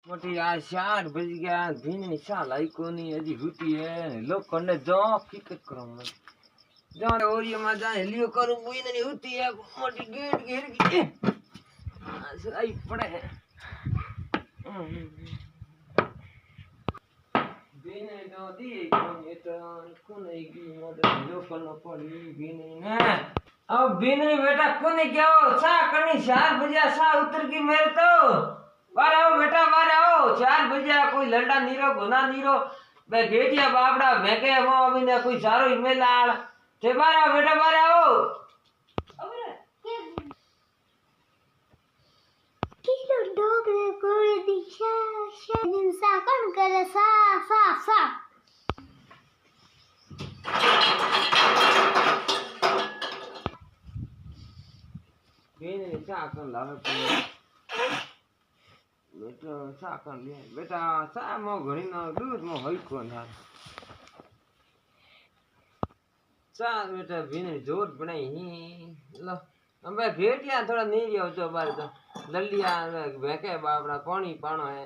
मोटी आज 4 बज गया दिन साल आई कोनी अजी हुती है लोग कने जो फिकर करो मत जान और ये मजा लियो करूं कोई नहीं होती है मोटी गेट घेर के आज आई पड़े बिने तो दी कोनी तो कोने की मोटे लो करना पड़ी बिने ने अब बिने बेटा कोने क्या हो सा कनी 4 बजे सा उतर की मेरे तो बार आओ बेटा बार आओ 4 बजे कोई लंडा नीरो गुना नीरो बे गेटिया बापड़ा मैं के मो अभी ने कोई सारो ईमेल आल ते बार आओ बेटा बार आओ अबरे किलो डोगरे कोई दिशा दिन सा कौन करे सा सा सा बिने सा कर लावे बेटा सा कर ले बेटा सा मो घणी न दूध मो होई कोन था सा बेटा बिने जोर बनाई लो अब भेटिया थोड़ा नीरियो तो बार तो ललिया भेके बापड़ा पानी पानो है